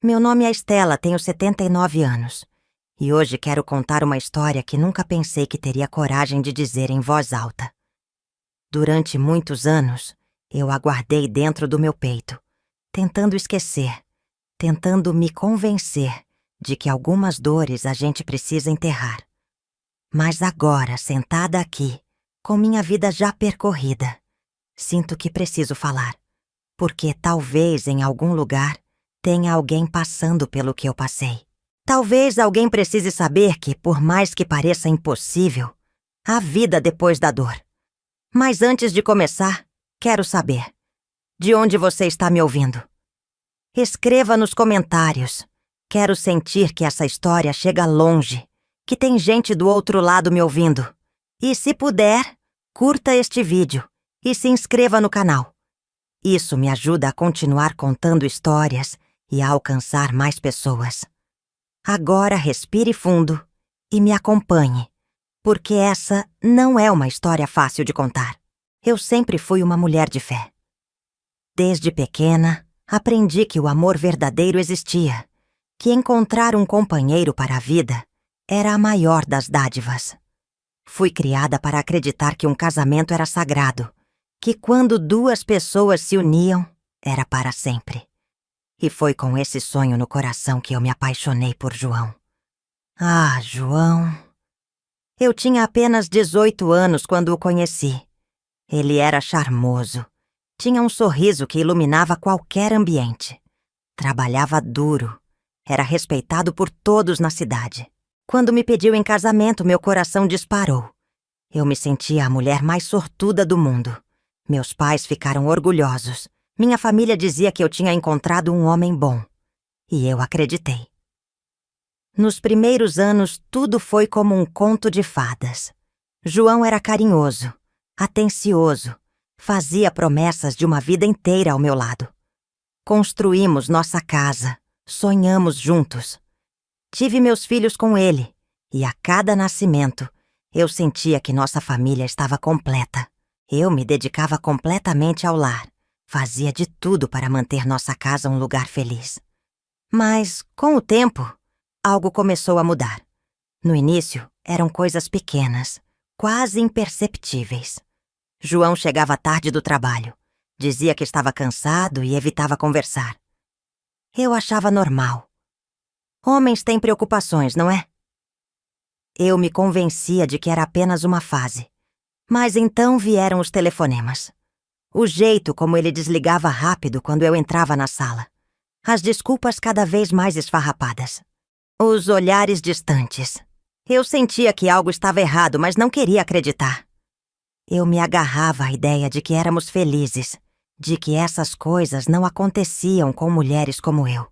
Meu nome é Estela, tenho 79 anos. E hoje quero contar uma história que nunca pensei que teria coragem de dizer em voz alta. Durante muitos anos, eu a guardei dentro do meu peito, tentando esquecer, tentando me convencer de que algumas dores a gente precisa enterrar. Mas agora, sentada aqui, com minha vida já percorrida, sinto que preciso falar, porque talvez em algum lugar tenha alguém passando pelo que eu passei. Talvez alguém precise saber que, por mais que pareça impossível, há vida depois da dor. Mas antes de começar, quero saber: de onde você está me ouvindo? Escreva nos comentários. Quero sentir que essa história chega longe, que tem gente do outro lado me ouvindo. E se puder, curta este vídeo e se inscreva no canal. Isso me ajuda a continuar contando histórias e a alcançar mais pessoas. Agora respire fundo e me acompanhe, porque essa não é uma história fácil de contar. Eu sempre fui uma mulher de fé. Desde pequena, aprendi que o amor verdadeiro existia, que encontrar um companheiro para a vida era a maior das dádivas. Fui criada para acreditar que um casamento era sagrado, que quando duas pessoas se uniam, era para sempre. E foi com esse sonho no coração que eu me apaixonei por João. Ah, João! Eu tinha apenas 18 anos quando o conheci. Ele era charmoso. Tinha um sorriso que iluminava qualquer ambiente. Trabalhava duro. Era respeitado por todos na cidade. Quando me pediu em casamento, meu coração disparou. Eu me sentia a mulher mais sortuda do mundo. Meus pais ficaram orgulhosos. Minha família dizia que eu tinha encontrado um homem bom. E eu acreditei. Nos primeiros anos, tudo foi como um conto de fadas. João era carinhoso, atencioso, fazia promessas de uma vida inteira ao meu lado. Construímos nossa casa, sonhamos juntos. Tive meus filhos com ele, e a cada nascimento, eu sentia que nossa família estava completa. Eu me dedicava completamente ao lar. Fazia de tudo para manter nossa casa um lugar feliz. Mas, com o tempo, algo começou a mudar. No início, eram coisas pequenas, quase imperceptíveis. João chegava tarde do trabalho. Dizia que estava cansado e evitava conversar. Eu achava normal. Homens têm preocupações, não é? Eu me convencia de que era apenas uma fase. Mas então vieram os telefonemas. O jeito como ele desligava rápido quando eu entrava na sala. As desculpas cada vez mais esfarrapadas. Os olhares distantes. Eu sentia que algo estava errado, mas não queria acreditar. Eu me agarrava à ideia de que éramos felizes, de que essas coisas não aconteciam com mulheres como eu.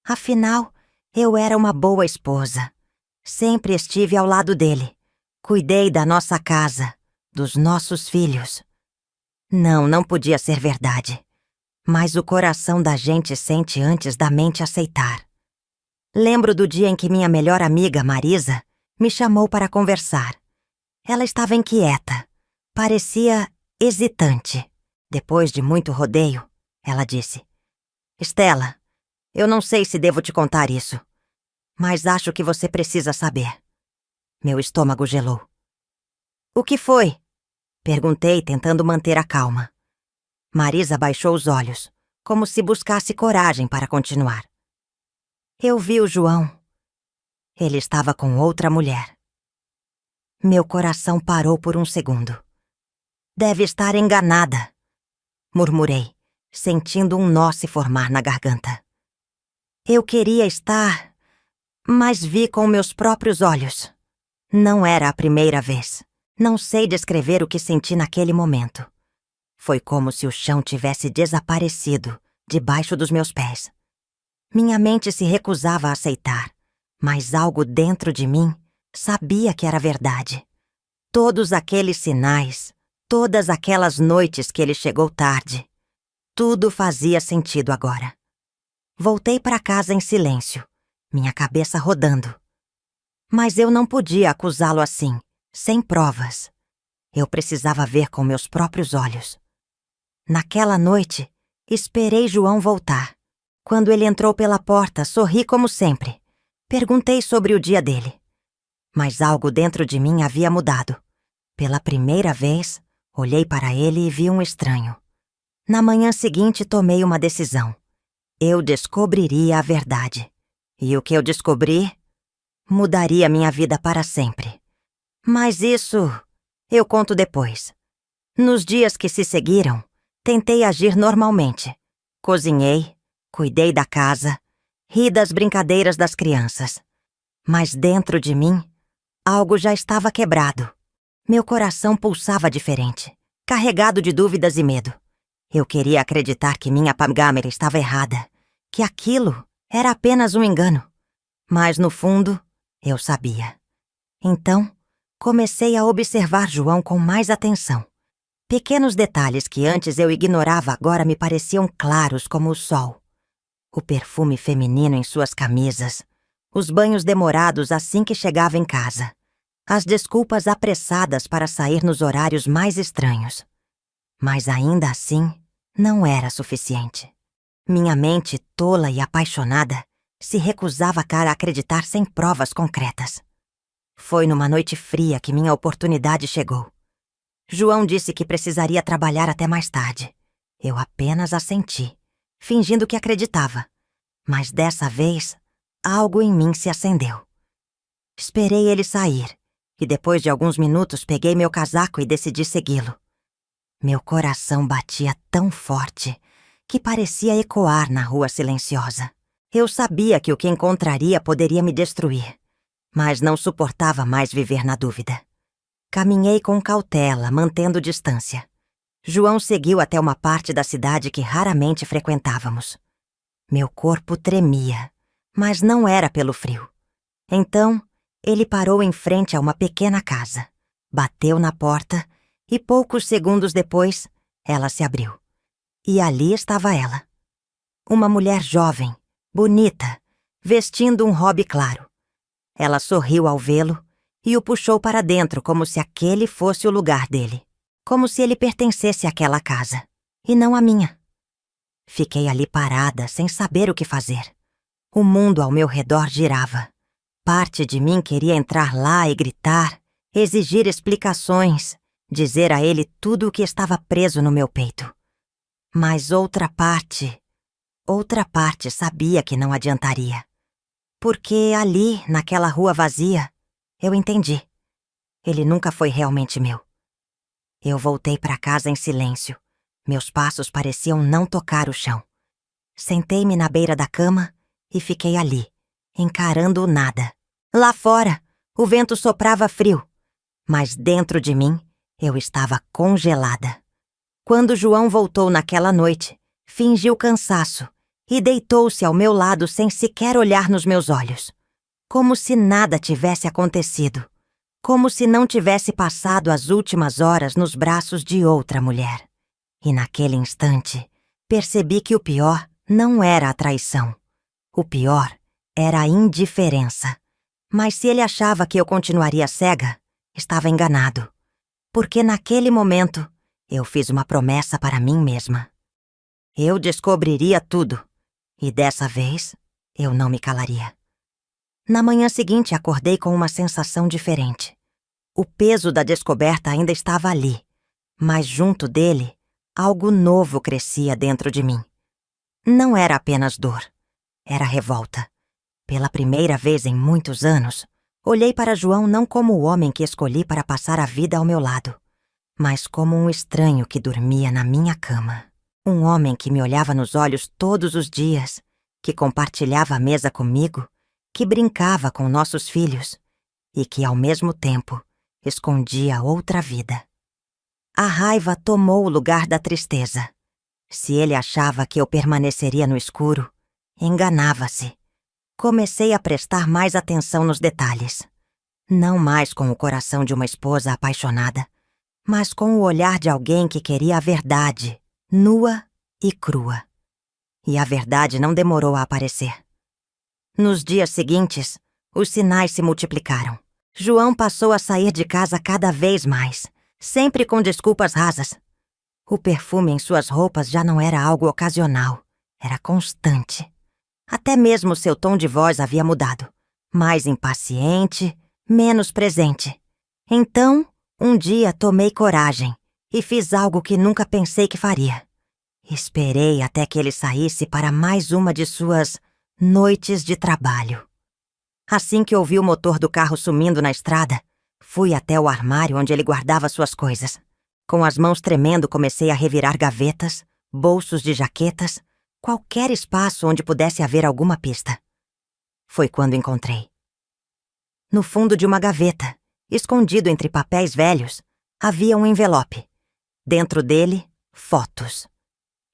Afinal, eu era uma boa esposa. Sempre estive ao lado dele. Cuidei da nossa casa, dos nossos filhos. Não podia ser verdade. Mas o coração da gente sente antes da mente aceitar. Lembro do dia em que minha melhor amiga, Marisa, me chamou para conversar. Ela estava inquieta. Parecia hesitante. Depois de muito rodeio, ela disse: Estela, eu não sei se devo te contar isso, mas acho que você precisa saber. Meu estômago gelou. O que foi? Perguntei, tentando manter a calma. Marisa baixou os olhos, como se buscasse coragem para continuar. Eu vi o João. Ele estava com outra mulher. Meu coração parou por um segundo. Deve estar enganada, murmurei, sentindo um nó se formar na garganta. Eu queria estar, mas vi com meus próprios olhos. Não era a primeira vez. Não sei descrever o que senti naquele momento. Foi como se o chão tivesse desaparecido debaixo dos meus pés. Minha mente se recusava a aceitar, mas algo dentro de mim sabia que era verdade. Todos aqueles sinais, todas aquelas noites que ele chegou tarde, tudo fazia sentido agora. Voltei para casa em silêncio, minha cabeça rodando. Mas eu não podia acusá-lo assim, sem provas. Eu precisava ver com meus próprios olhos. Naquela noite, esperei João voltar. Quando ele entrou pela porta, sorri como sempre. Perguntei sobre o dia dele. Mas algo dentro de mim havia mudado. Pela primeira vez, olhei para ele e vi um estranho. Na manhã seguinte, tomei uma decisão. Eu descobriria a verdade. E o que eu descobri mudaria minha vida para sempre. Mas isso eu conto depois. Nos dias que se seguiram, tentei agir normalmente. Cozinhei, cuidei da casa, ri das brincadeiras das crianças. Mas dentro de mim, algo já estava quebrado. Meu coração pulsava diferente, carregado de dúvidas e medo. Eu queria acreditar que minha Pamela estava errada, que aquilo era apenas um engano. Mas no fundo, eu sabia. Então, comecei a observar João com mais atenção. Pequenos detalhes que antes eu ignorava agora me pareciam claros como o sol. O perfume feminino em suas camisas, os banhos demorados assim que chegava em casa, as desculpas apressadas para sair nos horários mais estranhos. Mas ainda assim, não era suficiente. Minha mente tola e apaixonada se recusava a acreditar sem provas concretas. Foi numa noite fria que minha oportunidade chegou. João disse que precisaria trabalhar até mais tarde. Eu apenas assenti, fingindo que acreditava. Mas dessa vez, algo em mim se acendeu. Esperei ele sair, e depois de alguns minutos peguei meu casaco e decidi segui-lo. Meu coração batia tão forte que parecia ecoar na rua silenciosa. Eu sabia que o que encontraria poderia me destruir, mas não suportava mais viver na dúvida. Caminhei com cautela, mantendo distância. João seguiu até uma parte da cidade que raramente frequentávamos. Meu corpo tremia, mas não era pelo frio. Então, ele parou em frente a uma pequena casa, bateu na porta e poucos segundos depois, ela se abriu. E ali estava ela. Uma mulher jovem, bonita, vestindo um robe claro. Ela sorriu ao vê-lo e o puxou para dentro como se aquele fosse o lugar dele. Como se ele pertencesse àquela casa, e não à minha. Fiquei ali parada, sem saber o que fazer. O mundo ao meu redor girava. Parte de mim queria entrar lá e gritar, exigir explicações, dizer a ele tudo o que estava preso no meu peito. Mas outra parte sabia que não adiantaria. Porque ali, naquela rua vazia, eu entendi. Ele nunca foi realmente meu. Eu voltei para casa em silêncio. Meus passos pareciam não tocar o chão. Sentei-me na beira da cama e fiquei ali, encarando o nada. Lá fora, o vento soprava frio, mas dentro de mim, eu estava congelada. Quando João voltou naquela noite, fingiu cansaço e deitou-se ao meu lado sem sequer olhar nos meus olhos. Como se nada tivesse acontecido. Como se não tivesse passado as últimas horas nos braços de outra mulher. E naquele instante, percebi que o pior não era a traição. O pior era a indiferença. Mas se ele achava que eu continuaria cega, estava enganado. Porque naquele momento, eu fiz uma promessa para mim mesma. Eu descobriria tudo. E dessa vez, eu não me calaria. Na manhã seguinte, acordei com uma sensação diferente. O peso da descoberta ainda estava ali, mas junto dele, algo novo crescia dentro de mim. Não era apenas dor, era revolta. Pela primeira vez em muitos anos, olhei para João não como o homem que escolhi para passar a vida ao meu lado, mas como um estranho que dormia na minha cama. Um homem que me olhava nos olhos todos os dias, que compartilhava a mesa comigo, que brincava com nossos filhos e que, ao mesmo tempo, escondia outra vida. A raiva tomou o lugar da tristeza. Se ele achava que eu permaneceria no escuro, enganava-se. Comecei a prestar mais atenção nos detalhes. Não mais com o coração de uma esposa apaixonada, mas com o olhar de alguém que queria a verdade, nua e crua. E a verdade não demorou a aparecer. Nos dias seguintes, os sinais se multiplicaram. João passou a sair de casa cada vez mais, sempre com desculpas rasas. O perfume em suas roupas já não era algo ocasional, era constante. Até mesmo seu tom de voz havia mudado. Mais impaciente, menos presente. Então, um dia tomei coragem e fiz algo que nunca pensei que faria. Esperei até que ele saísse para mais uma de suas noites de trabalho. Assim que ouvi o motor do carro sumindo na estrada, fui até o armário onde ele guardava suas coisas. Com as mãos tremendo, comecei a revirar gavetas, bolsos de jaquetas, qualquer espaço onde pudesse haver alguma pista. Foi quando encontrei. No fundo de uma gaveta, escondido entre papéis velhos, havia um envelope. Dentro dele, fotos.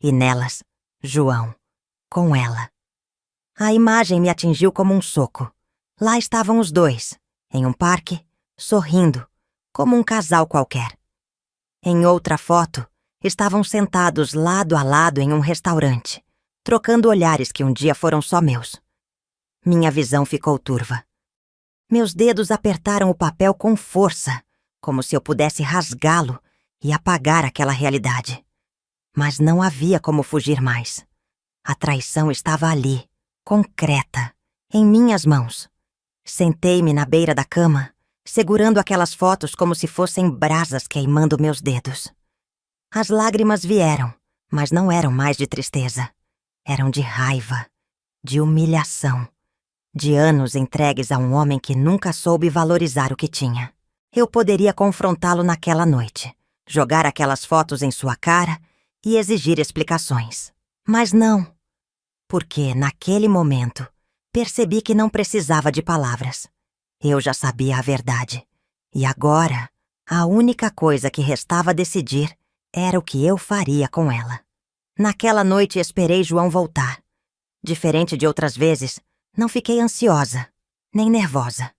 E nelas, João, com ela. A imagem me atingiu como um soco. Lá estavam os dois, em um parque, sorrindo, como um casal qualquer. Em outra foto, estavam sentados lado a lado em um restaurante, trocando olhares que um dia foram só meus. Minha visão ficou turva. Meus dedos apertaram o papel com força, como se eu pudesse rasgá-lo e apagar aquela realidade. Mas não havia como fugir mais. A traição estava ali, concreta, em minhas mãos. Sentei-me na beira da cama, segurando aquelas fotos como se fossem brasas queimando meus dedos. As lágrimas vieram, mas não eram mais de tristeza. Eram de raiva, de humilhação, de anos entregues a um homem que nunca soube valorizar o que tinha. Eu poderia confrontá-lo naquela noite, jogar aquelas fotos em sua cara e exigir explicações. Mas não, porque, naquele momento, percebi que não precisava de palavras. Eu já sabia a verdade. E agora, a única coisa que restava decidir era o que eu faria com ela. Naquela noite esperei João voltar. Diferente de outras vezes, não fiquei ansiosa, nem nervosa.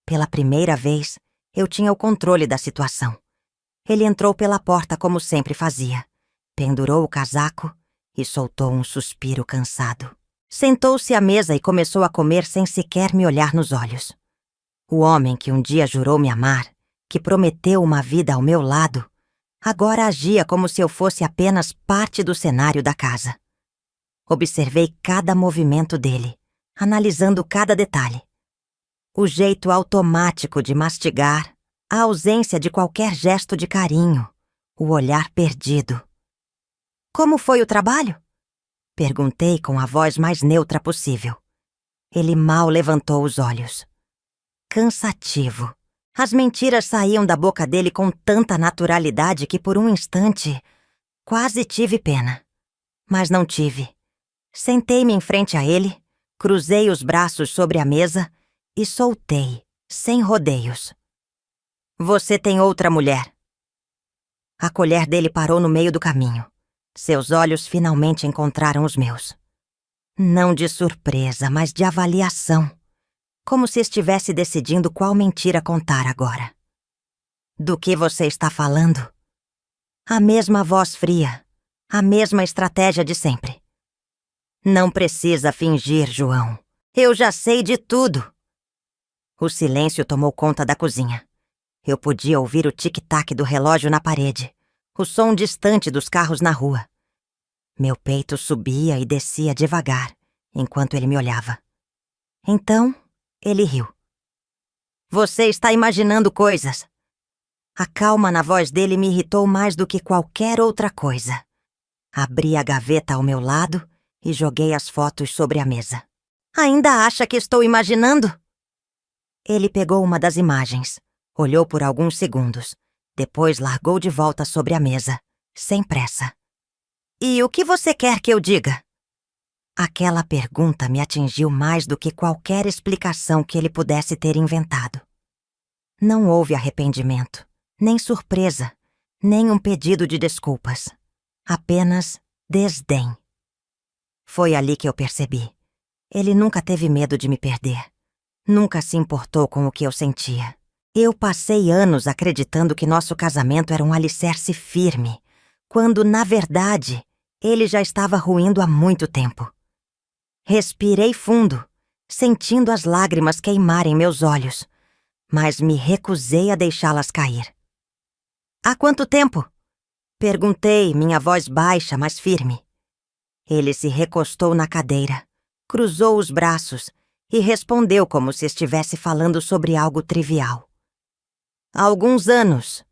Pela primeira vez, eu tinha o controle da situação. Ele entrou pela porta como sempre fazia. Pendurou o casaco e soltou um suspiro cansado. Sentou-se à mesa e começou a comer sem sequer me olhar nos olhos. O homem que um dia jurou me amar, que prometeu uma vida ao meu lado, agora agia como se eu fosse apenas parte do cenário da casa. Observei cada movimento dele, analisando cada detalhe. O jeito automático de mastigar, a ausência de qualquer gesto de carinho, o olhar perdido. Como foi o trabalho? Perguntei com a voz mais neutra possível. Ele mal levantou os olhos. Cansativo. As mentiras saíam da boca dele com tanta naturalidade que por um instante quase tive pena. Mas não tive. Sentei-me em frente a ele, cruzei os braços sobre a mesa e soltei, sem rodeios. Você tem outra mulher. A colher dele parou no meio do caminho. Seus olhos finalmente encontraram os meus. Não de surpresa, mas de avaliação. Como se estivesse decidindo qual mentira contar agora. Do que você está falando? A mesma voz fria, a mesma estratégia de sempre. Não precisa fingir, João. Eu já sei de tudo. O silêncio tomou conta da cozinha. Eu podia ouvir o tic-tac do relógio na parede, o som distante dos carros na rua. Meu peito subia e descia devagar, enquanto ele me olhava. Então, ele riu. Você está imaginando coisas. A calma na voz dele me irritou mais do que qualquer outra coisa. Abri a gaveta ao meu lado e joguei as fotos sobre a mesa. Ainda acha que estou imaginando? Ele pegou uma das imagens, olhou por alguns segundos, depois largou de volta sobre a mesa, sem pressa. E o que você quer que eu diga? Aquela pergunta me atingiu mais do que qualquer explicação que ele pudesse ter inventado. Não houve arrependimento, nem surpresa, nem um pedido de desculpas. Apenas desdém. Foi ali que eu percebi. Ele nunca teve medo de me perder. Nunca se importou com o que eu sentia. Eu passei anos acreditando que nosso casamento era um alicerce firme, quando, na verdade, ele já estava ruindo há muito tempo. Respirei fundo, sentindo as lágrimas queimarem meus olhos, mas me recusei a deixá-las cair. Há quanto tempo? Perguntei, minha voz baixa, mas firme. Ele se recostou na cadeira, Cruzou os braços e respondeu como se estivesse falando sobre algo trivial. Há alguns anos.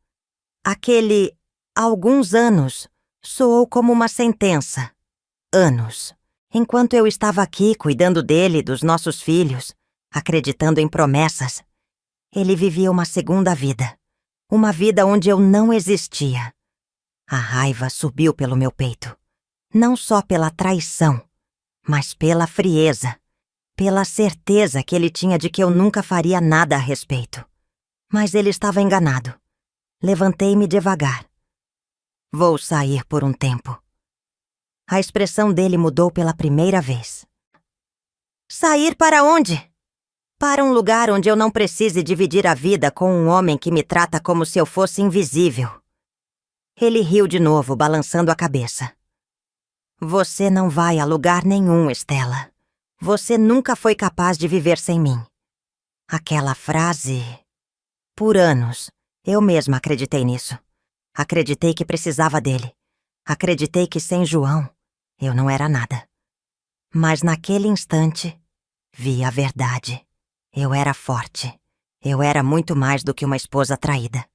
Aquele alguns anos soou como uma sentença. Anos. Enquanto eu estava aqui cuidando dele e dos nossos filhos, acreditando em promessas, ele vivia uma segunda vida. Uma vida onde eu não existia. A raiva subiu pelo meu peito. Não só pela traição, mas pela frieza. Pela certeza que ele tinha de que eu nunca faria nada a respeito. Mas ele estava enganado. Levantei-me devagar. Vou sair por um tempo. A expressão dele mudou pela primeira vez. Sair para onde? Para um lugar onde eu não precise dividir a vida com um homem que me trata como se eu fosse invisível. Ele riu de novo, balançando a cabeça. Você não vai a lugar nenhum, Stella. Você nunca foi capaz de viver sem mim. Aquela frase... Por anos, eu mesma acreditei nisso. Acreditei que precisava dele. Acreditei que sem João, eu não era nada. Mas naquele instante, vi a verdade. Eu era forte. Eu era muito mais do que uma esposa traída.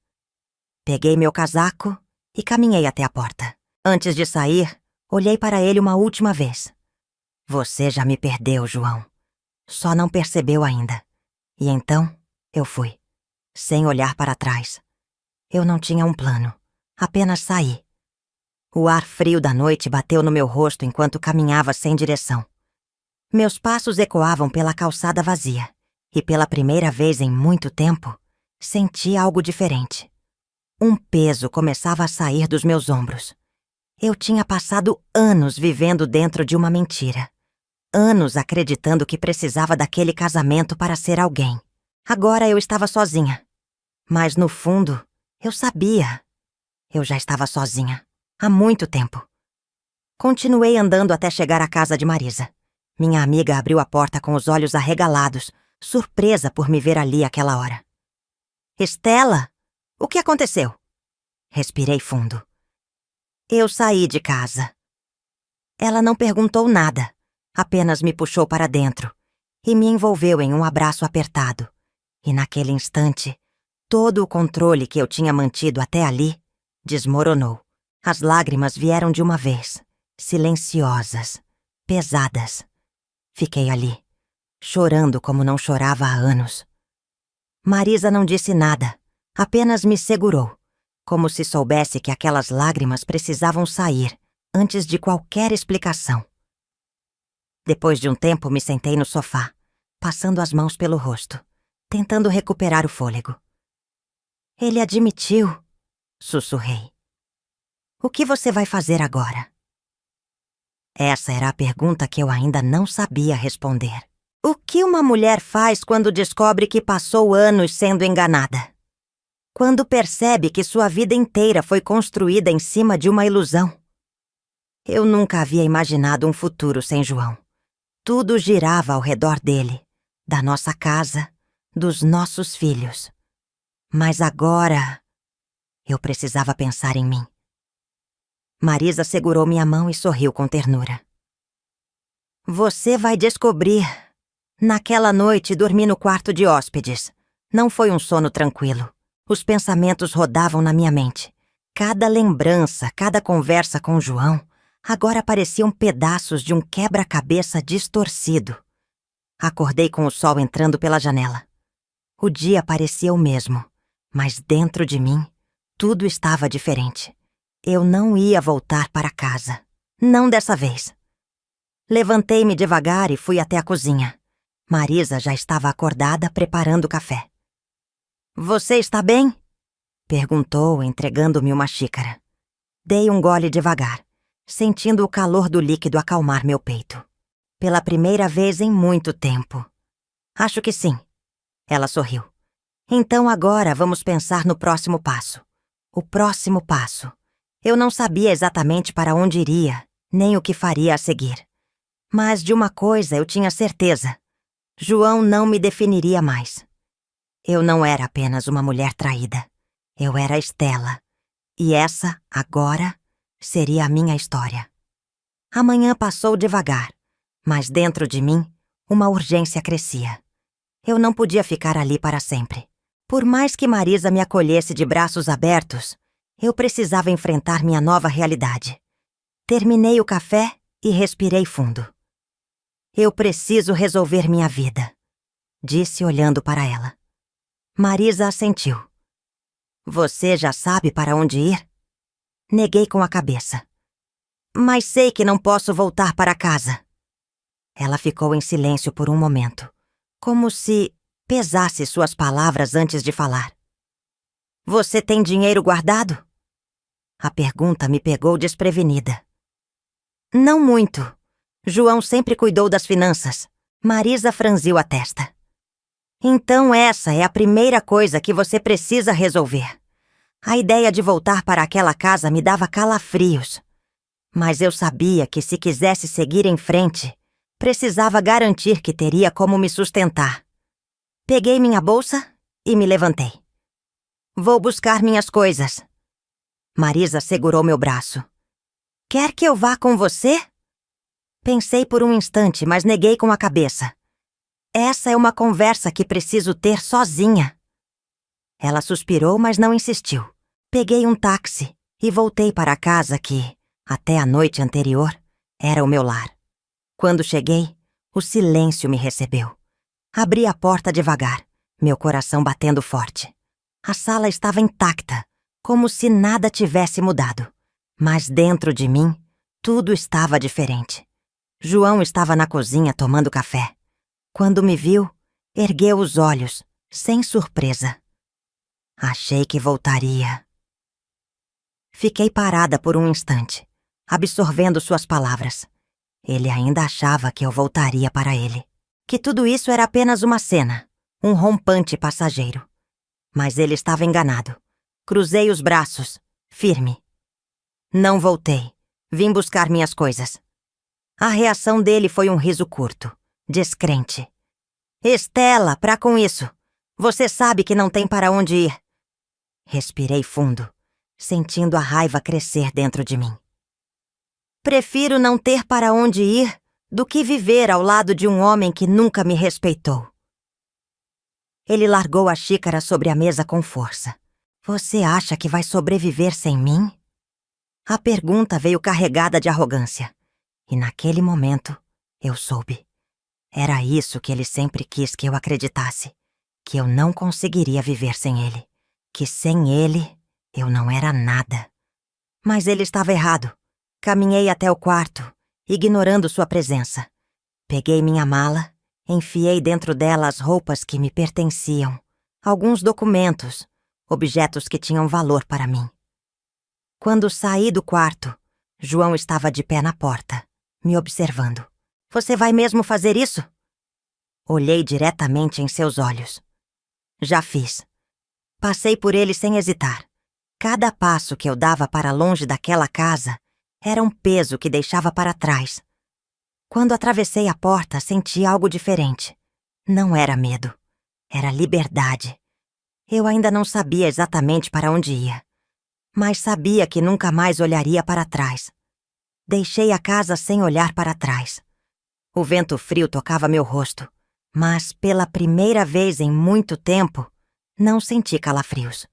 Peguei meu casaco e caminhei até a porta. Antes de sair, olhei para ele uma última vez. Você já me perdeu, João. Só não percebeu ainda. E então, eu fui. Sem olhar para trás. Eu não tinha um plano. Apenas saí. O ar frio da noite bateu no meu rosto enquanto caminhava sem direção. Meus passos ecoavam pela calçada vazia. E pela primeira vez em muito tempo, senti algo diferente. Um peso começava a sair dos meus ombros. Eu tinha passado anos vivendo dentro de uma mentira. Anos acreditando que precisava daquele casamento para ser alguém. Agora eu estava sozinha. Mas no fundo, eu sabia. Eu já estava sozinha. Há muito tempo. Continuei andando até chegar à casa de Marisa. Minha amiga abriu a porta com os olhos arregalados, surpresa por me ver ali àquela hora. Stella, o que aconteceu? Respirei fundo. Eu saí de casa. Ela não perguntou nada, apenas me puxou para dentro e me envolveu em um abraço apertado. E naquele instante, todo o controle que eu tinha mantido até ali desmoronou. As lágrimas vieram de uma vez, silenciosas, pesadas. Fiquei ali, chorando como não chorava há anos. Marisa não disse nada, apenas me segurou, como se soubesse que aquelas lágrimas precisavam sair antes de qualquer explicação. Depois de um tempo, me sentei no sofá, passando as mãos pelo rosto, tentando recuperar o fôlego. Ele admitiu, sussurrei. O que você vai fazer agora? Essa era a pergunta que eu ainda não sabia responder. O que uma mulher faz quando descobre que passou anos sendo enganada? Quando percebe que sua vida inteira foi construída em cima de uma ilusão? Eu nunca havia imaginado um futuro sem João. Tudo girava ao redor dele, da nossa casa, dos nossos filhos. Mas agora, eu precisava pensar em mim. Marisa segurou minha mão e sorriu com ternura. Você vai descobrir. Naquela noite, dormi no quarto de hóspedes. Não foi um sono tranquilo. Os pensamentos rodavam na minha mente. Cada lembrança, cada conversa com João, agora pareciam pedaços de um quebra-cabeça distorcido. Acordei com o sol entrando pela janela. O dia parecia o mesmo, mas dentro de mim, tudo estava diferente. Eu não ia voltar para casa. Não dessa vez. Levantei-me devagar e fui até a cozinha. Marisa já estava acordada, preparando o café. Você está bem? Perguntou, entregando-me uma xícara. Dei um gole devagar, sentindo o calor do líquido acalmar meu peito. Pela primeira vez em muito tempo. Acho que sim. Ela sorriu. Então agora vamos pensar no próximo passo. O próximo passo. Eu não sabia exatamente para onde iria, nem o que faria a seguir. Mas de uma coisa eu tinha certeza. João não me definiria mais. Eu não era apenas uma mulher traída. Eu era Stella. E essa, agora, seria a minha história. A manhã passou devagar. Mas dentro de mim, uma urgência crescia. Eu não podia ficar ali para sempre. Por mais que Marisa me acolhesse de braços abertos, eu precisava enfrentar minha nova realidade. Terminei o café e respirei fundo. Eu preciso resolver minha vida, disse olhando para ela. Marisa assentiu. Você já sabe para onde ir? Neguei com a cabeça. Mas sei que não posso voltar para casa. Ela ficou em silêncio por um momento, como se pesasse suas palavras antes de falar. Você tem dinheiro guardado? A pergunta me pegou desprevenida. Não muito. João sempre cuidou das finanças. Marisa franziu a testa. Então essa é a primeira coisa que você precisa resolver. A ideia de voltar para aquela casa me dava calafrios. Mas eu sabia que se quisesse seguir em frente, precisava garantir que teria como me sustentar. Peguei minha bolsa e me levantei. Vou buscar minhas coisas. Marisa segurou meu braço. Quer que eu vá com você? Pensei por um instante, mas neguei com a cabeça. Essa é uma conversa que preciso ter sozinha. Ela suspirou, mas não insistiu. Peguei um táxi e voltei para a casa que, até a noite anterior, era o meu lar. Quando cheguei, o silêncio me recebeu. Abri a porta devagar, meu coração batendo forte. A sala estava intacta, como se nada tivesse mudado. Mas dentro de mim, tudo estava diferente. João estava na cozinha tomando café. Quando me viu, ergueu os olhos, sem surpresa. Achei que voltaria. Fiquei parada por um instante, absorvendo suas palavras. Ele ainda achava que eu voltaria para ele. Que tudo isso era apenas uma cena, um rompante passageiro. Mas ele estava enganado. Cruzei os braços, firme. Não voltei. Vim buscar minhas coisas. A reação dele foi um riso curto, descrente. Estela, pra com isso. Você sabe que não tem para onde ir. Respirei fundo, sentindo a raiva crescer dentro de mim. Prefiro não ter para onde ir do que viver ao lado de um homem que nunca me respeitou. Ele largou a xícara sobre a mesa com força. Você acha que vai sobreviver sem mim? A pergunta veio carregada de arrogância. E naquele momento, eu soube. Era isso que ele sempre quis que eu acreditasse. Que eu não conseguiria viver sem ele. Que sem ele, eu não era nada. Mas ele estava errado. Caminhei até o quarto, ignorando sua presença. Peguei minha mala, enfiei dentro dela as roupas que me pertenciam, alguns documentos, objetos que tinham valor para mim. Quando saí do quarto, João estava de pé na porta, me observando. Você vai mesmo fazer isso? Olhei diretamente em seus olhos. Já fiz. Passei por ele sem hesitar. Cada passo que eu dava para longe daquela casa era um peso que deixava para trás. Quando atravessei a porta, senti algo diferente. Não era medo. Era liberdade. Eu ainda não sabia exatamente para onde ia. Mas sabia que nunca mais olharia para trás. Deixei a casa sem olhar para trás. O vento frio tocava meu rosto, mas pela primeira vez em muito tempo, não senti calafrios.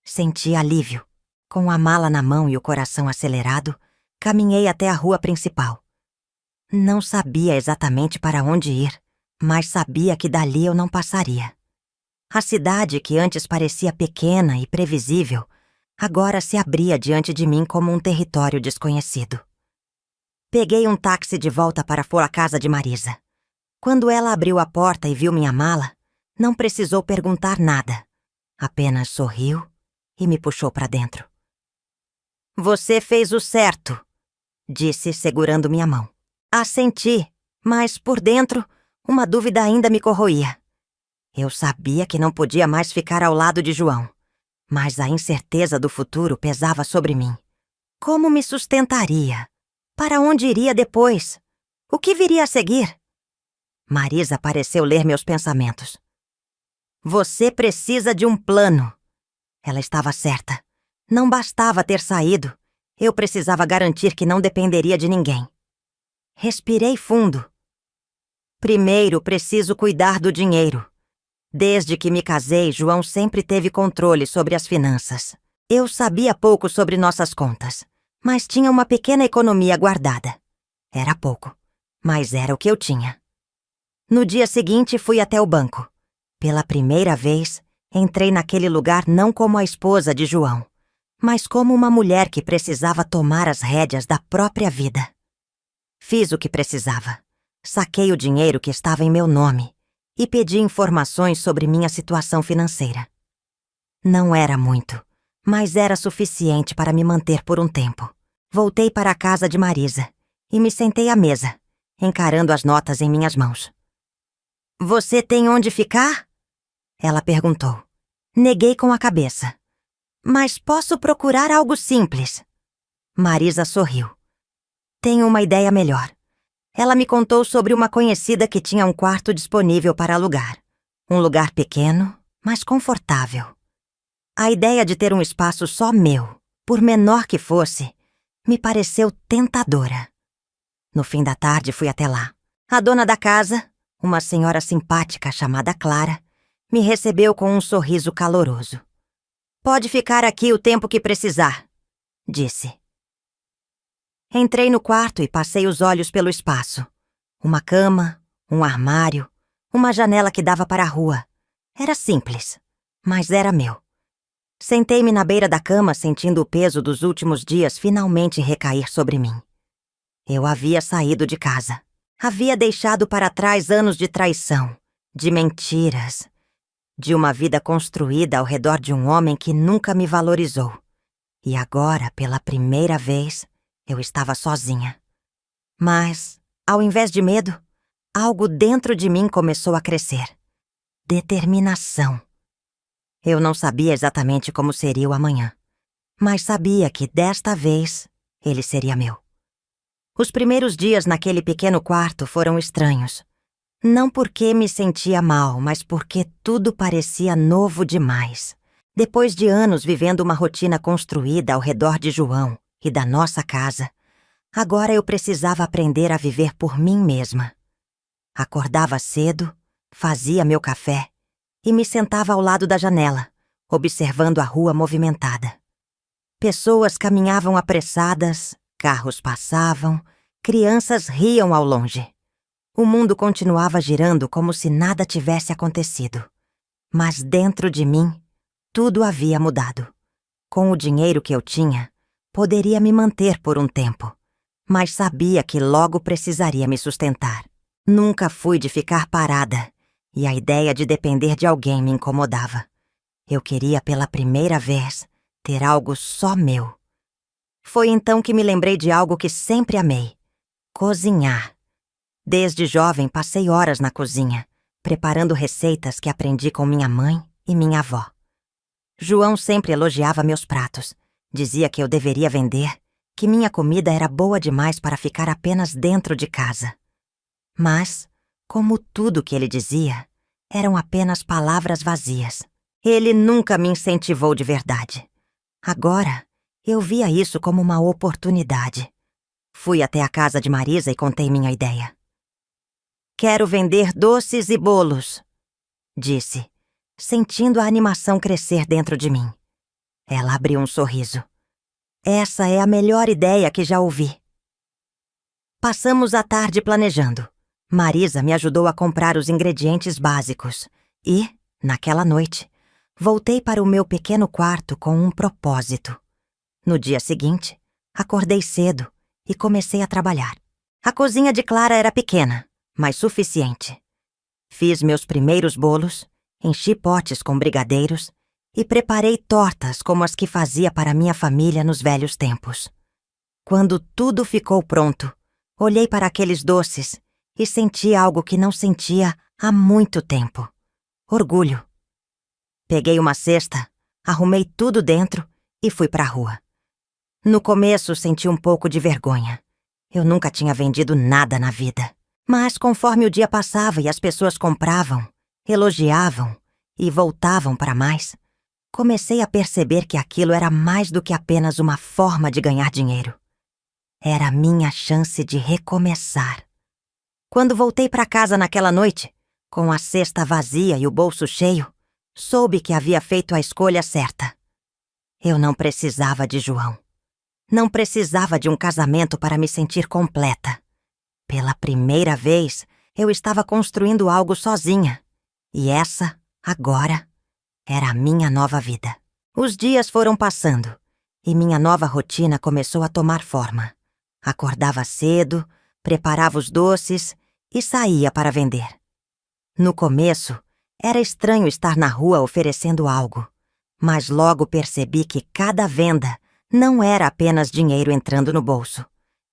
Senti alívio. Com a mala na mão e o coração acelerado, caminhei até a rua principal. Não sabia exatamente para onde ir, mas sabia que dali eu não passaria. A cidade, que antes parecia pequena e previsível, agora se abria diante de mim como um território desconhecido. Peguei um táxi de volta para a casa de Marisa. Quando ela abriu a porta e viu minha mala, não precisou perguntar nada. Apenas sorriu e me puxou para dentro. Você fez o certo, disse segurando minha mão. Assenti, mas por dentro, uma dúvida ainda me corroía. Eu sabia que não podia mais ficar ao lado de João, mas a incerteza do futuro pesava sobre mim. Como me sustentaria? Para onde iria depois? O que viria a seguir? Marisa pareceu ler meus pensamentos. Você precisa de um plano. Ela estava certa. Não bastava ter saído. Eu precisava garantir que não dependeria de ninguém. Respirei fundo, Primeiro, preciso cuidar do dinheiro. Desde que me casei, João sempre teve controle sobre as finanças. Eu sabia pouco sobre nossas contas, mas tinha uma pequena economia guardada. Era pouco, mas era o que eu tinha. No dia seguinte, fui até o banco. Pela primeira vez, entrei naquele lugar não como a esposa de João, mas como uma mulher que precisava tomar as rédeas da própria vida. Fiz o que precisava. Saquei o dinheiro que estava em meu nome e pedi informações sobre minha situação financeira. Não era muito, mas era suficiente para me manter por um tempo. Voltei para a casa de Marisa e me sentei à mesa, encarando as notas em minhas mãos. "Você tem onde ficar?" ela perguntou. Neguei com a cabeça. "Mas posso procurar algo simples." Marisa sorriu. "Tenho uma ideia melhor." Ela me contou sobre uma conhecida que tinha um quarto disponível para alugar. Um lugar pequeno, mas confortável. A ideia de ter um espaço só meu, por menor que fosse, me pareceu tentadora. No fim da tarde fui até lá. A dona da casa, uma senhora simpática chamada Clara, me recebeu com um sorriso caloroso. "Pode ficar aqui o tempo que precisar", disse. Entrei no quarto e passei os olhos pelo espaço. Uma cama, um armário, uma janela que dava para a rua. Era simples, mas era meu. Sentei-me na beira da cama, sentindo o peso dos últimos dias finalmente recair sobre mim. Eu havia saído de casa. Havia deixado para trás anos de traição, de mentiras, de uma vida construída ao redor de um homem que nunca me valorizou. E agora, pela primeira vez, eu estava sozinha. Mas, ao invés de medo, algo dentro de mim começou a crescer. Determinação. Eu não sabia exatamente como seria o amanhã, mas sabia que desta vez ele seria meu. Os primeiros dias naquele pequeno quarto foram estranhos. Não porque me sentia mal, mas porque tudo parecia novo demais. Depois de anos vivendo uma rotina construída ao redor de João e da nossa casa, agora eu precisava aprender a viver por mim mesma. Acordava cedo, fazia meu café e me sentava ao lado da janela, observando a rua movimentada. Pessoas caminhavam apressadas, carros passavam, crianças riam ao longe. O mundo continuava girando como se nada tivesse acontecido. Mas dentro de mim, tudo havia mudado. Com o dinheiro que eu tinha, poderia me manter por um tempo, mas sabia que logo precisaria me sustentar. Nunca fui de ficar parada, e a ideia de depender de alguém me incomodava. Eu queria, pela primeira vez, ter algo só meu. Foi então que me lembrei de algo que sempre amei: cozinhar. Desde jovem, passei horas na cozinha, preparando receitas que aprendi com minha mãe e minha avó. João sempre elogiava meus pratos. Dizia que eu deveria vender, que minha comida era boa demais para ficar apenas dentro de casa. Mas, como tudo que ele dizia, eram apenas palavras vazias. Ele nunca me incentivou de verdade. Agora, eu via isso como uma oportunidade. Fui até a casa de Marisa e contei minha ideia. "Quero vender doces e bolos", disse, sentindo a animação crescer dentro de mim. Ela abriu um sorriso. "Essa é a melhor ideia que já ouvi." Passamos a tarde planejando. Marisa me ajudou a comprar os ingredientes básicos e, naquela noite, voltei para o meu pequeno quarto com um propósito. No dia seguinte, acordei cedo e comecei a trabalhar. A cozinha de Clara era pequena, mas suficiente. Fiz meus primeiros bolos, enchi potes com brigadeiros e preparei tortas como as que fazia para minha família nos velhos tempos. Quando tudo ficou pronto, olhei para aqueles doces e senti algo que não sentia há muito tempo: orgulho. Peguei uma cesta, arrumei tudo dentro e fui para a rua. No começo senti um pouco de vergonha. Eu nunca tinha vendido nada na vida. Mas conforme o dia passava e as pessoas compravam, elogiavam e voltavam para mais, comecei a perceber que aquilo era mais do que apenas uma forma de ganhar dinheiro. Era a minha chance de recomeçar. Quando voltei para casa naquela noite, com a cesta vazia e o bolso cheio, soube que havia feito a escolha certa. Eu não precisava de João. Não precisava de um casamento para me sentir completa. Pela primeira vez, eu estava construindo algo sozinha. E essa, agora, era a minha nova vida. Os dias foram passando e minha nova rotina começou a tomar forma. Acordava cedo, preparava os doces e saía para vender. No começo, era estranho estar na rua oferecendo algo, mas logo percebi que cada venda não era apenas dinheiro entrando no bolso.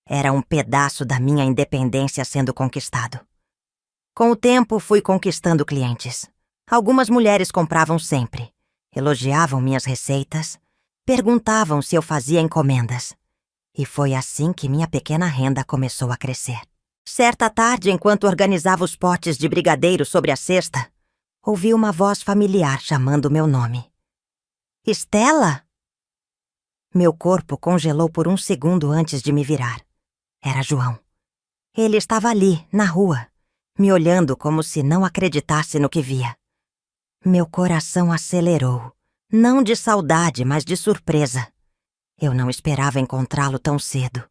Era um pedaço da minha independência sendo conquistado. Com o tempo, fui conquistando clientes. Algumas mulheres compravam sempre, elogiavam minhas receitas, perguntavam se eu fazia encomendas. E foi assim que minha pequena renda começou a crescer. Certa tarde, enquanto organizava os potes de brigadeiro sobre a cesta, ouvi uma voz familiar chamando meu nome. Estela? Meu corpo congelou por um segundo antes de me virar. Era João. Ele estava ali, na rua, me olhando como se não acreditasse no que via. Meu coração acelerou, não de saudade, mas de surpresa. Eu não esperava encontrá-lo tão cedo.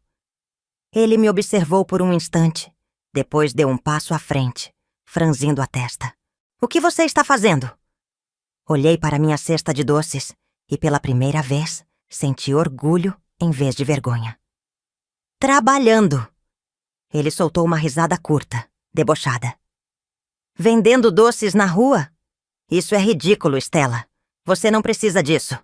Ele me observou por um instante, depois deu um passo à frente, franzindo a testa. O que você está fazendo? Olhei para minha cesta de doces e, pela primeira vez, senti orgulho em vez de vergonha. Trabalhando! Ele soltou uma risada curta, debochada. Vendendo doces na rua? Isso é ridículo, Estela. Você não precisa disso.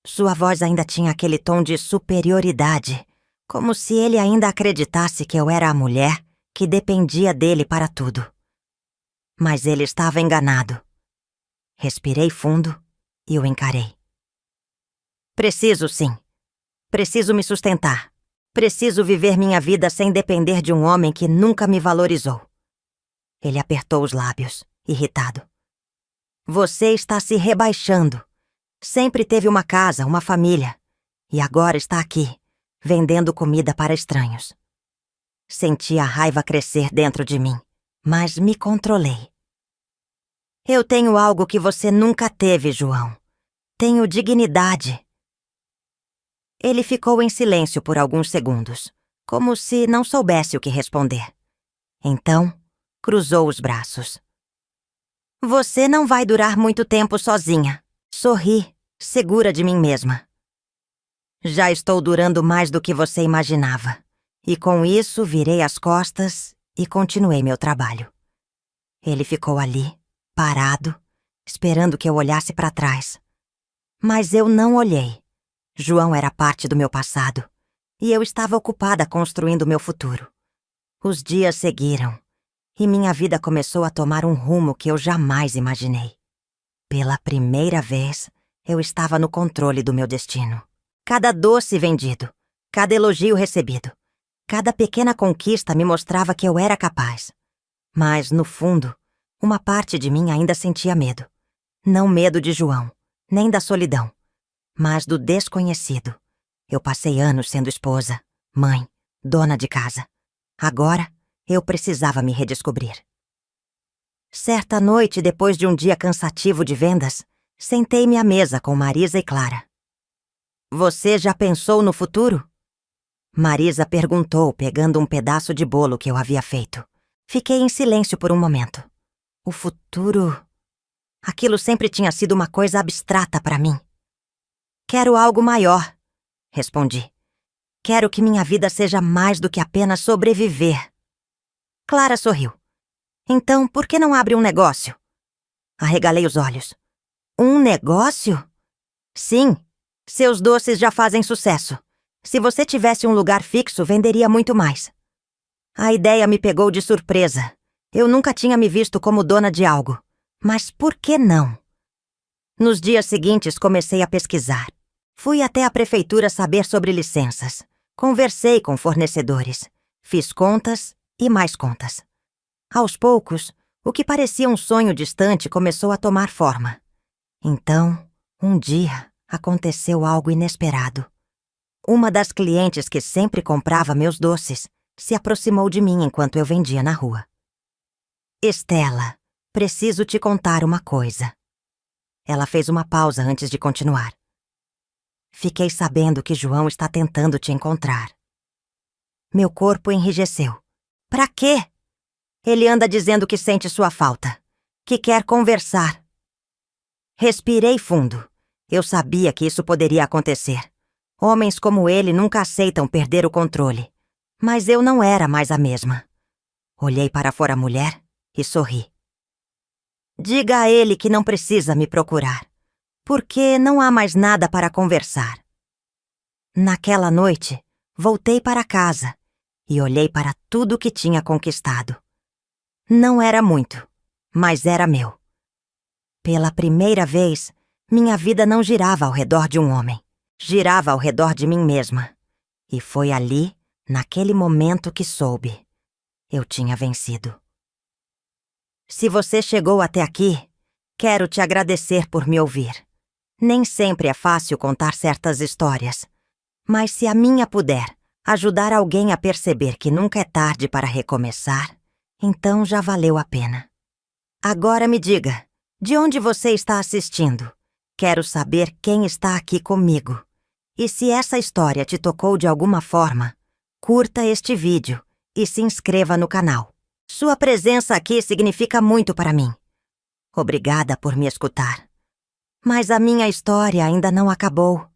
Sua voz ainda tinha aquele tom de superioridade, como se ele ainda acreditasse que eu era a mulher que dependia dele para tudo. Mas ele estava enganado. Respirei fundo e o encarei. Preciso, sim. Preciso me sustentar. Preciso viver minha vida sem depender de um homem que nunca me valorizou. Ele apertou os lábios, irritado. Você está se rebaixando. Sempre teve uma casa, uma família. E agora está aqui, vendendo comida para estranhos. Senti a raiva crescer dentro de mim, mas me controlei. Eu tenho algo que você nunca teve, João. Tenho dignidade. Ele ficou em silêncio por alguns segundos, como se não soubesse o que responder. Então, cruzou os braços. Você não vai durar muito tempo sozinha. Sorri, segura de mim mesma. Já estou durando mais do que você imaginava. E com isso, virei as costas e continuei meu trabalho. Ele ficou ali, parado, esperando que eu olhasse para trás. Mas eu não olhei. João era parte do meu passado, e eu estava ocupada construindo meu futuro. Os dias seguiram, e minha vida começou a tomar um rumo que eu jamais imaginei. Pela primeira vez, eu estava no controle do meu destino. Cada doce vendido, cada elogio recebido, cada pequena conquista me mostrava que eu era capaz. Mas, no fundo, uma parte de mim ainda sentia medo. Não medo de João, nem da solidão, mas do desconhecido. Eu passei anos sendo esposa, mãe, dona de casa. Agora, eu precisava me redescobrir. Certa noite, depois de um dia cansativo de vendas, sentei-me à mesa com Marisa e Clara. Você já pensou no futuro? Marisa perguntou, pegando um pedaço de bolo que eu havia feito. Fiquei em silêncio por um momento. O futuro... Aquilo sempre tinha sido uma coisa abstrata para mim. Quero algo maior, respondi. Quero que minha vida seja mais do que apenas sobreviver. Clara sorriu. Então, por que não abre um negócio? Arregalei os olhos. Um negócio? Sim, seus doces já fazem sucesso. Se você tivesse um lugar fixo, venderia muito mais. A ideia me pegou de surpresa. Eu nunca tinha me visto como dona de algo. Mas por que não? Nos dias seguintes, comecei a pesquisar. Fui até a prefeitura saber sobre licenças. Conversei com fornecedores. Fiz contas e mais contas. Aos poucos, o que parecia um sonho distante começou a tomar forma. Então, um dia, aconteceu algo inesperado. Uma das clientes que sempre comprava meus doces se aproximou de mim enquanto eu vendia na rua. Estela, preciso te contar uma coisa. Ela fez uma pausa antes de continuar. Fiquei sabendo que João está tentando te encontrar. Meu corpo enrijeceu. Pra quê? Ele anda dizendo que sente sua falta, que quer conversar. Respirei fundo. Eu sabia que isso poderia acontecer. Homens como ele nunca aceitam perder o controle. Mas eu não era mais a mesma. Olhei para fora a mulher e sorri. Diga a ele que não precisa me procurar, porque não há mais nada para conversar. Naquela noite, voltei para casa e olhei para tudo que tinha conquistado. Não era muito, mas era meu. Pela primeira vez, minha vida não girava ao redor de um homem. Girava ao redor de mim mesma. E foi ali, naquele momento, que soube. Eu tinha vencido. Se você chegou até aqui, quero te agradecer por me ouvir. Nem sempre é fácil contar certas histórias. Mas se a minha puder ajudar alguém a perceber que nunca é tarde para recomeçar, então já valeu a pena. Agora me diga, de onde você está assistindo? Quero saber quem está aqui comigo. E se essa história te tocou de alguma forma, curta este vídeo e se inscreva no canal. Sua presença aqui significa muito para mim. Obrigada por me escutar. Mas a minha história ainda não acabou.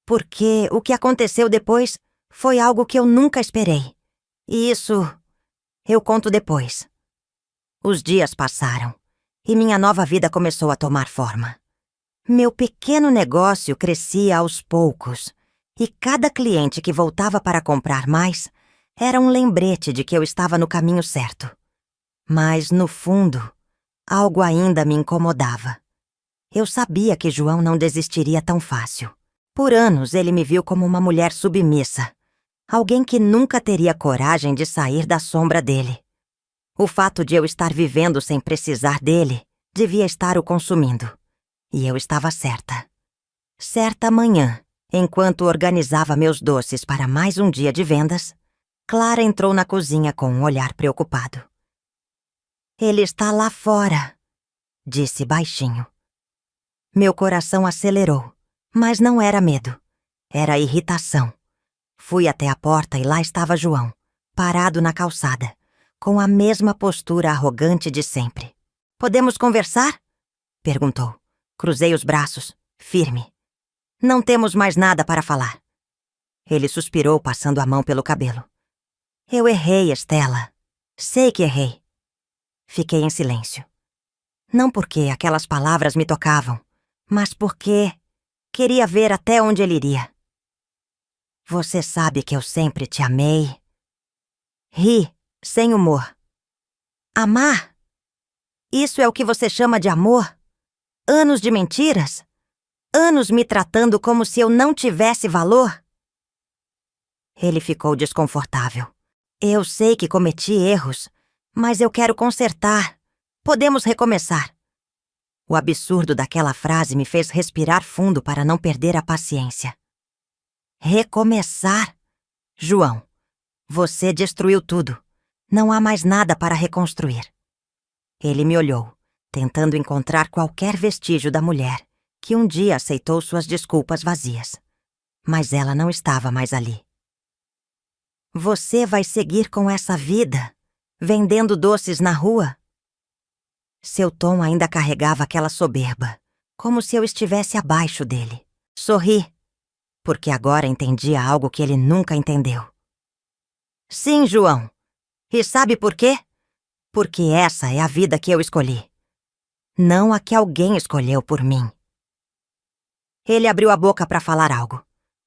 Porque o que aconteceu depois foi algo que eu nunca esperei. E isso eu conto depois. Os dias passaram e minha nova vida começou a tomar forma. Meu pequeno negócio crescia aos poucos e cada cliente que voltava para comprar mais era um lembrete de que eu estava no caminho certo. Mas, no fundo, algo ainda me incomodava. Eu sabia que João não desistiria tão fácil. Por anos ele me viu como uma mulher submissa, alguém que nunca teria coragem de sair da sombra dele. O fato de eu estar vivendo sem precisar dele devia estar o consumindo. E eu estava certa. Certa manhã, enquanto organizava meus doces para mais um dia de vendas, Clara entrou na cozinha com um olhar preocupado. Ele está lá fora, disse baixinho. Meu coração acelerou, mas não era medo. Era irritação. Fui até a porta e lá estava João, parado na calçada, com a mesma postura arrogante de sempre. Podemos conversar? Perguntou. Cruzei os braços, firme. Não temos mais nada para falar. Ele suspirou, passando a mão pelo cabelo. Eu errei, Estela. Sei que errei. Fiquei em silêncio. Não porque aquelas palavras me tocavam, mas porque queria ver até onde ele iria. Você sabe que eu sempre te amei. Ri, sem humor. Amar? Isso é o que você chama de amor? Anos de mentiras? Anos me tratando como se eu não tivesse valor? Ele ficou desconfortável. Eu sei que cometi erros, mas eu quero consertar. Podemos recomeçar. O absurdo daquela frase me fez respirar fundo para não perder a paciência. Recomeçar? João, você destruiu tudo. Não há mais nada para reconstruir. Ele me olhou, tentando encontrar qualquer vestígio da mulher que um dia aceitou suas desculpas vazias. Mas ela não estava mais ali. Você vai seguir com essa vida, vendendo doces na rua? Seu tom ainda carregava aquela soberba, como se eu estivesse abaixo dele. Sorri, porque agora entendia algo que ele nunca entendeu. Sim, João. E sabe por quê? Porque essa é a vida que eu escolhi. Não a que alguém escolheu por mim. Ele abriu a boca para falar algo,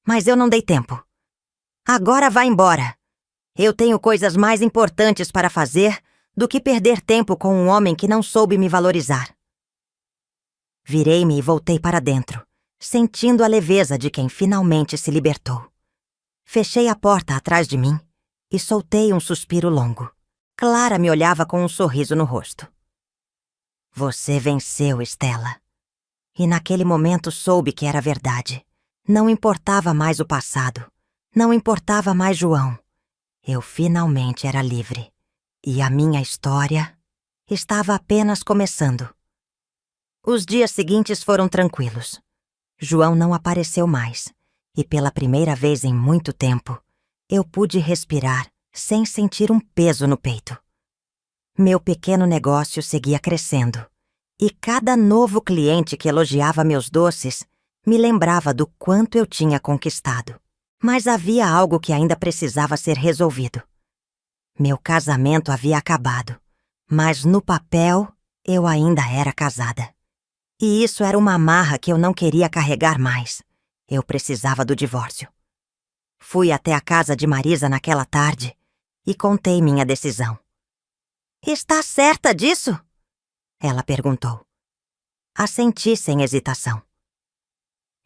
mas eu não dei tempo. Agora vá embora. Eu tenho coisas mais importantes para fazer do que perder tempo com um homem que não soube me valorizar. Virei-me e voltei para dentro, sentindo a leveza de quem finalmente se libertou. Fechei a porta atrás de mim e soltei um suspiro longo. Clara me olhava com um sorriso no rosto. Você venceu, Estela. E naquele momento soube que era verdade. Não importava mais o passado. Não importava mais João. Eu finalmente era livre. E a minha história estava apenas começando. Os dias seguintes foram tranquilos. João não apareceu mais. E pela primeira vez em muito tempo, eu pude respirar sem sentir um peso no peito. Meu pequeno negócio seguia crescendo. E cada novo cliente que elogiava meus doces me lembrava do quanto eu tinha conquistado. Mas havia algo que ainda precisava ser resolvido. Meu casamento havia acabado, mas no papel eu ainda era casada. E isso era uma amarra que eu não queria carregar mais. Eu precisava do divórcio. Fui até a casa de Marisa naquela tarde e contei minha decisão. "Está certa disso?" ela perguntou. Assenti sem hesitação.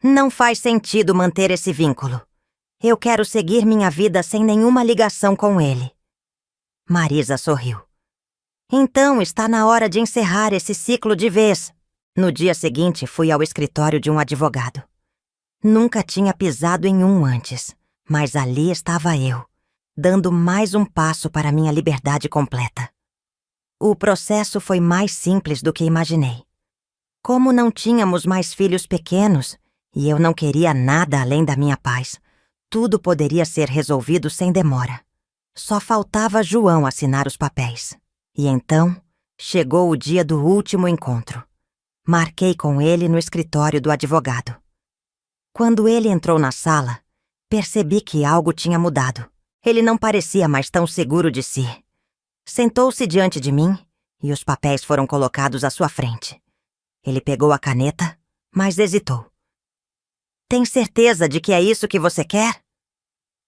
"Não faz sentido manter esse vínculo. Eu quero seguir minha vida sem nenhuma ligação com ele." Marisa sorriu. "Então está na hora de encerrar esse ciclo de vez." No dia seguinte, fui ao escritório de um advogado. Nunca tinha pisado em um antes, mas ali estava eu, dando mais um passo para minha liberdade completa. O processo foi mais simples do que imaginei. Como não tínhamos mais filhos pequenos, e eu não queria nada além da minha paz, tudo poderia ser resolvido sem demora. Só faltava João assinar os papéis. E então, chegou o dia do último encontro. Marquei com ele no escritório do advogado. Quando ele entrou na sala, percebi que algo tinha mudado. Ele não parecia mais tão seguro de si. Sentou-se diante de mim e os papéis foram colocados à sua frente. Ele pegou a caneta, mas hesitou. "Tem certeza de que é isso que você quer?"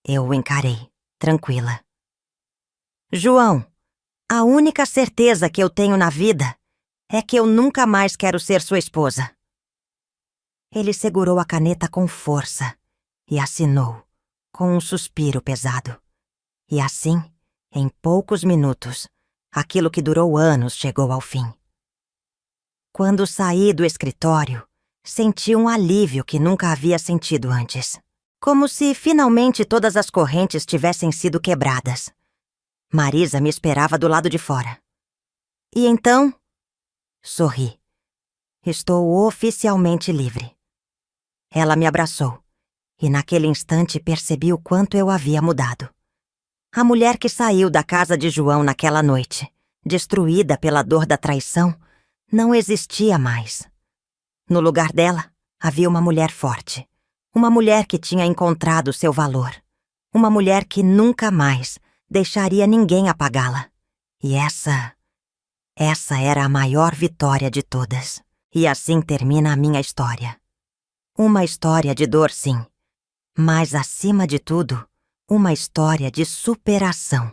Eu o encarei, tranquila. "João, a única certeza que eu tenho na vida é que eu nunca mais quero ser sua esposa." Ele segurou a caneta com força e assinou, com um suspiro pesado. E assim, em poucos minutos, aquilo que durou anos chegou ao fim. Quando saí do escritório, senti um alívio que nunca havia sentido antes. Como se finalmente todas as correntes tivessem sido quebradas. Marisa me esperava do lado de fora. "E então?" Sorri. "Estou oficialmente livre." Ela me abraçou, e naquele instante percebi o quanto eu havia mudado. A mulher que saiu da casa de João naquela noite, destruída pela dor da traição, não existia mais. No lugar dela, havia uma mulher forte. Uma mulher que tinha encontrado seu valor. Uma mulher que nunca mais deixaria ninguém apagá-la. E essa era a maior vitória de todas. E assim termina a minha história. Uma história de dor, sim. Mas, acima de tudo, uma história de superação.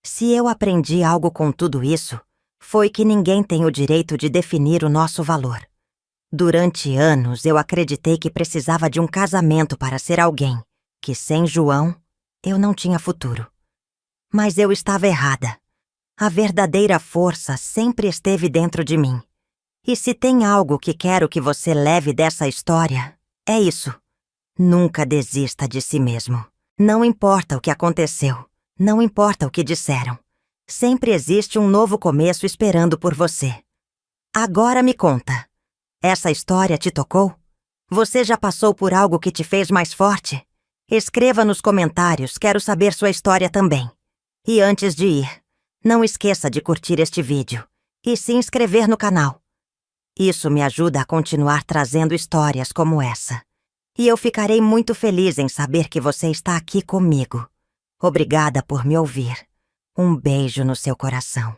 Se eu aprendi algo com tudo isso, foi que ninguém tem o direito de definir o nosso valor. Durante anos, eu acreditei que precisava de um casamento para ser alguém, que sem João, eu não tinha futuro. Mas eu estava errada. A verdadeira força sempre esteve dentro de mim. E se tem algo que quero que você leve dessa história, é isso. Nunca desista de si mesmo. Não importa o que aconteceu, não importa o que disseram. Sempre existe um novo começo esperando por você. Agora me conta. Essa história te tocou? Você já passou por algo que te fez mais forte? Escreva nos comentários, quero saber sua história também. E antes de ir, não esqueça de curtir este vídeo e se inscrever no canal. Isso me ajuda a continuar trazendo histórias como essa. E eu ficarei muito feliz em saber que você está aqui comigo. Obrigada por me ouvir. Um beijo no seu coração.